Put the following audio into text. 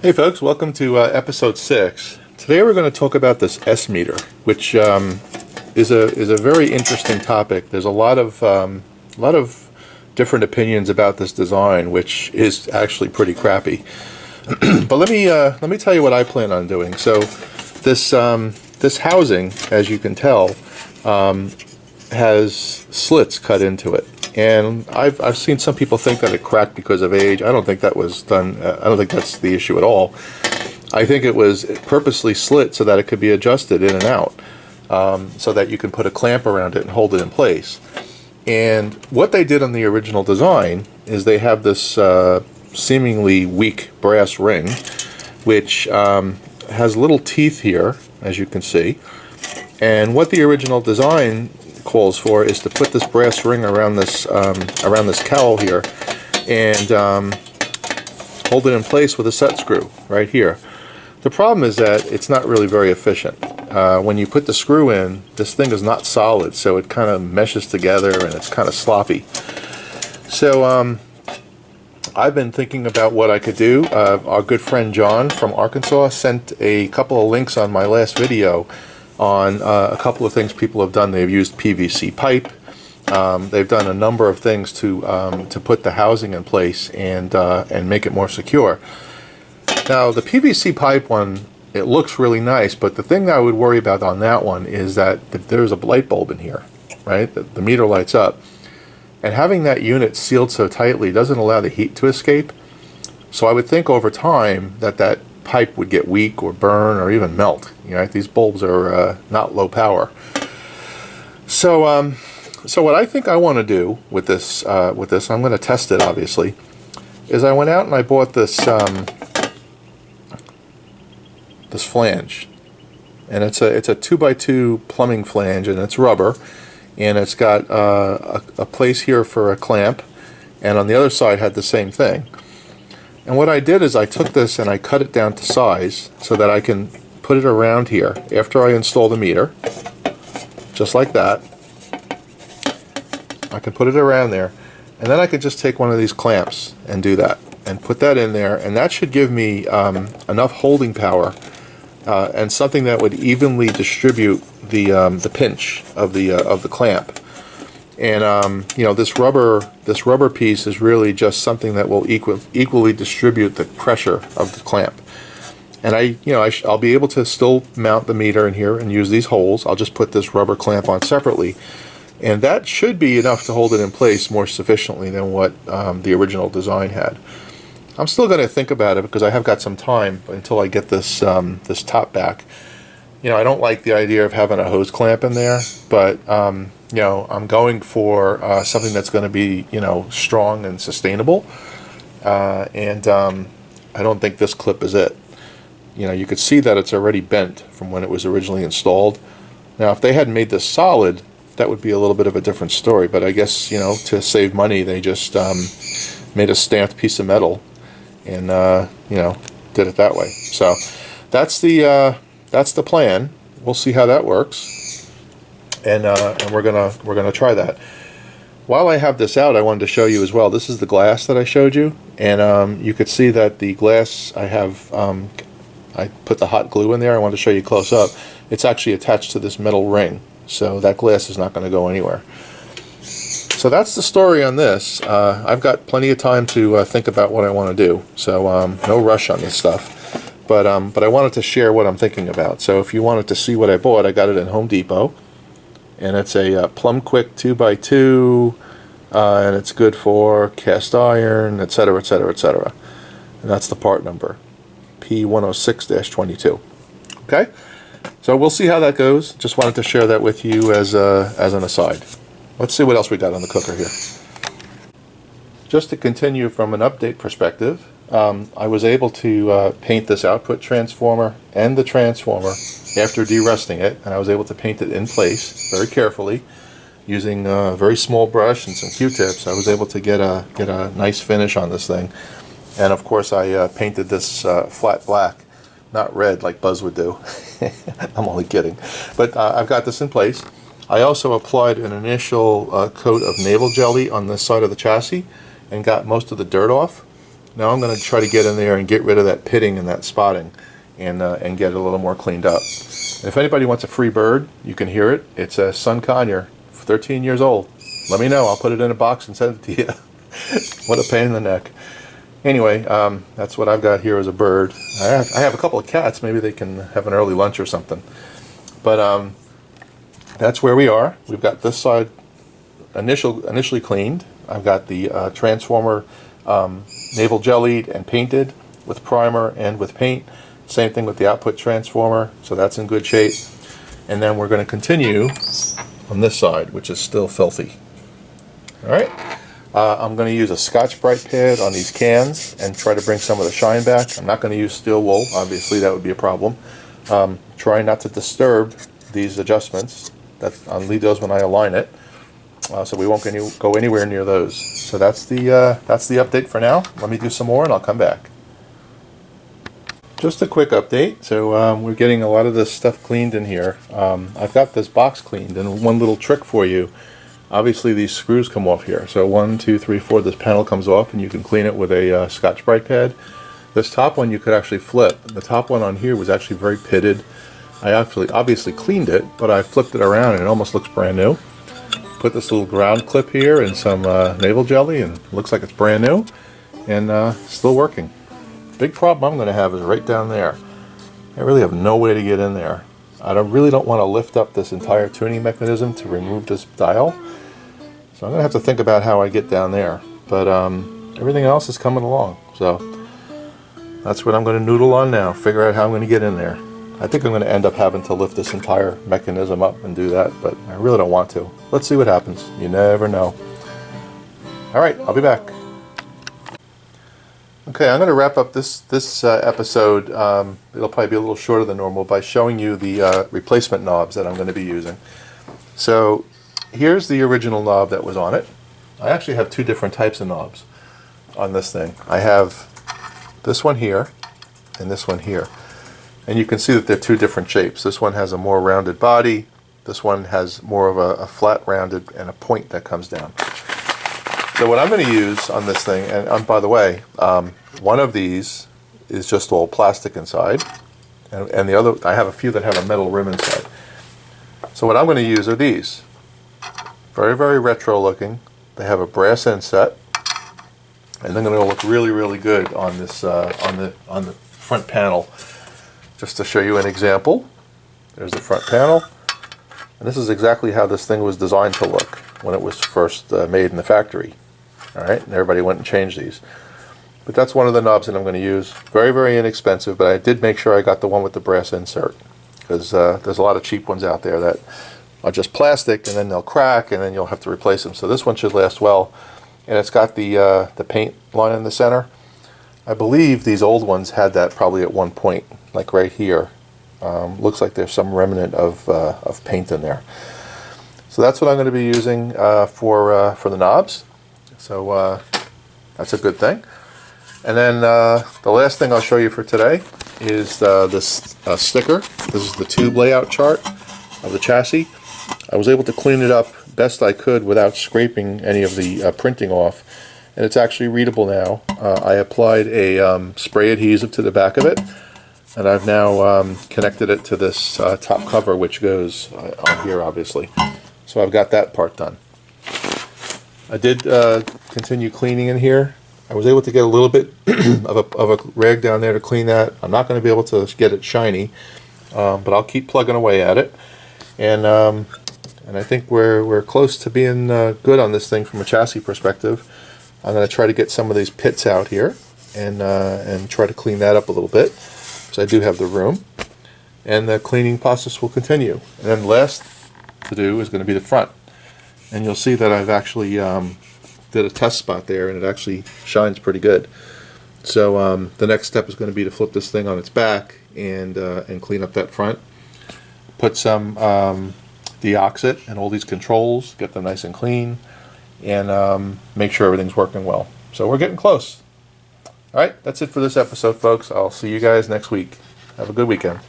Hey folks, welcome to episode 6. Today we're going to talk about this S meter, which is a very interesting topic. There's a lot of different opinions about this design, which is actually pretty crappy. But let me tell you what I plan on doing. So this housing, as you can tell, has slits cut into it. And I've seen some people think that it cracked because of age. I don't think that was done. I don't think that's the issue at all. I think it was purposely slit so that it could be adjusted in and out, so that you can put a clamp around it and hold it in place. And what they did on the original design is they have this seemingly weak brass ring, which has little teeth here, as you can see. And what the original design calls for is to put this brass ring around this cowl here and hold it in place with a set screw right here. The problem is that it's not really very efficient. When you put the screw in, this thing is not solid, so it kind of meshes together and it's kind of sloppy. So I've been thinking about what I could do. Our good friend John from Arkansas sent a couple of links on my last video on a couple of things people have done. They've used PVC pipe. They've done a number of things to put the housing in place and make it more secure. Now the PVC pipe one, it looks really nice, but the thing that I would worry about on that one is that there's a light bulb in here, right? The meter lights up, and having that unit sealed so tightly doesn't allow the heat to escape. So I would think over time that pipe would get weak or burn or even melt. You know, these bulbs are not low power. So what I think I want to do with this, I'm going to test it obviously, is I went out and I bought this this flange, and it's a 2x2 plumbing flange, and it's rubber, and it's got a place here for a clamp, and on the other side had the same thing. And what I did is I took this and I cut it down to size so that I can put it around here after I install the meter, just like that. I can put it around there, and then I could just take one of these clamps and do that and put that in there, and that should give me enough holding power and something that would evenly distribute the pinch of the clamp. And you know, this rubber piece is really just something that will equally distribute the pressure of the clamp. And I'll be able to still mount the meter in here and use these holes. I'll just put this rubber clamp on separately, and that should be enough to hold it in place more sufficiently than what the original design had. I'm still going to think about it because I have got some time until I get this this top back. You know, I don't like the idea of having a hose clamp in there, but you know, I'm going for something that's going to be, you know, strong and sustainable. And I don't think this clip is it. You know, you could see that it's already bent from when it was originally installed. Now, if they had made this solid, that would be a little bit of a different story. But I guess, you know, to save money, they just made a stamped piece of metal and you know, did it that way. So that's the plan. We'll see how that works, and we're gonna try that. While I have this out, I wanted to show you as well. This is the glass that I showed you, and you could see that the glass I have. I put the hot glue in there. I wanted to show you close up. It's actually attached to this metal ring, so that glass is not going to go anywhere. So that's the story on this. I've got plenty of time to think about what I want to do, so no rush on this stuff. But I wanted to share what I'm thinking about. So if you wanted to see what I bought, I got it in Home Depot, and it's a Plum Quick 2x2, and it's good for cast iron, etc., etc., etc. And that's the part number, P106-22. Okay, so we'll see how that goes. Just wanted to share that with you as an aside. Let's see what else we got on the cooker here. Just to continue from an update perspective, I was able to paint this output transformer and the transformer after de-rusting it, and I was able to paint it in place very carefully using a very small brush and some Q-tips. I was able to get a nice finish on this thing, and of course I painted this flat black, not red like Buzz would do. I'm only kidding, but I've got this in place. I also applied an initial coat of navel jelly on this side of the chassis and got most of the dirt off. Now I'm going to try to get in there and get rid of that pitting and that spotting, and get it a little more cleaned up. And if anybody wants a free bird, you can hear it. It's a sun conure, 13 years old. Let me know. I'll put it in a box and send it to you. What a pain in the neck. Anyway, that's what I've got here as a bird. I have a couple of cats. Maybe they can have an early lunch or something. But that's where we are. We've got this side initially cleaned. I've got the transformer navel jellied and painted with primer and with paint. Same thing with the output transformer, so that's in good shape. And then we're going to continue on this side, which is still filthy. Alright, I'm going to use a Scotch-Brite pad on these cans and try to bring some of the shine back. I'm not going to use steel wool, obviously that would be a problem. Try not to disturb these adjustments. I'll leave those when I align it, so we won't go anywhere near those. So that's the update for now. Let me do some more and I'll come back. Just a quick update. So we're getting a lot of this stuff cleaned in here. I've got this box cleaned, and one little trick for you. Obviously these screws come off here. So 1, 2, 3, 4, this panel comes off and you can clean it with a Scotch-Brite pad. This top one you could actually flip. The top one on here was actually very pitted. I actually obviously cleaned it, but I flipped it around and it almost looks brand new. Put this little ground clip here and some navel jelly, and it looks like it's brand new and still working. Big problem I'm going to have is right down there. I really have no way to get in there. I really don't want to lift up this entire tuning mechanism to remove this dial. So I'm going to have to think about how I get down there. But everything else is coming along. So that's what I'm going to noodle on now. Figure out how I'm going to get in there. I think I'm going to end up having to lift this entire mechanism up and do that. But I really don't want to. Let's see what happens. You never know. Alright, I'll be back. Okay, I'm going to wrap up this episode. It'll probably be a little shorter than normal by showing you the replacement knobs that I'm going to be using. So here's the original knob that was on it. I actually have two different types of knobs on this thing. I have this one here and this one here. And you can see that they're two different shapes. This one has a more rounded body. This one has more of a flat rounded and a point that comes down. So what I'm going to use on this thing, and by the way, one of these is just all plastic inside, and the other, I have a few that have a metal rim inside. So what I'm going to use are these. Very, very retro looking. They have a brass inset, and they're going to look really, really good on this on the front panel. Just to show you an example, there's the front panel, and this is exactly how this thing was designed to look when it was first made in the factory. All right, and everybody went and changed these. But that's one of the knobs that I'm going to use. Very, very inexpensive, but I did make sure I got the one with the brass insert, because there's a lot of cheap ones out there that are just plastic, and then they'll crack, and then you'll have to replace them. So this one should last well, and it's got the paint line in the center. I believe these old ones had that probably at one point, like right here. Looks like there's some remnant of paint in there. So that's what I'm going to be using for the knobs. So that's a good thing. And then the last thing I'll show you for today is this sticker. This is the tube layout chart of the chassis. I was able to clean it up best I could without scraping any of the printing off. And it's actually readable now. I applied a spray adhesive to the back of it. And I've now connected it to this top cover, which goes on here, obviously. So I've got that part done. I did continue cleaning in here. I was able to get a little bit of a rag down there to clean that. I'm not going to be able to get it shiny, but I'll keep plugging away at it. And I think we're close to being good on this thing from a chassis perspective. I'm going to try to get some of these pits out here and try to clean that up a little bit, because I do have the room. And the cleaning process will continue. And then last to do is going to be the front. And you'll see that I've actually did a test spot there, and it actually shines pretty good. So the next step is going to be to flip this thing on its back and clean up that front. Put some deoxit and all these controls, get them nice and clean, and make sure everything's working well. So we're getting close. Alright, that's it for this episode, folks. I'll see you guys next week. Have a good weekend.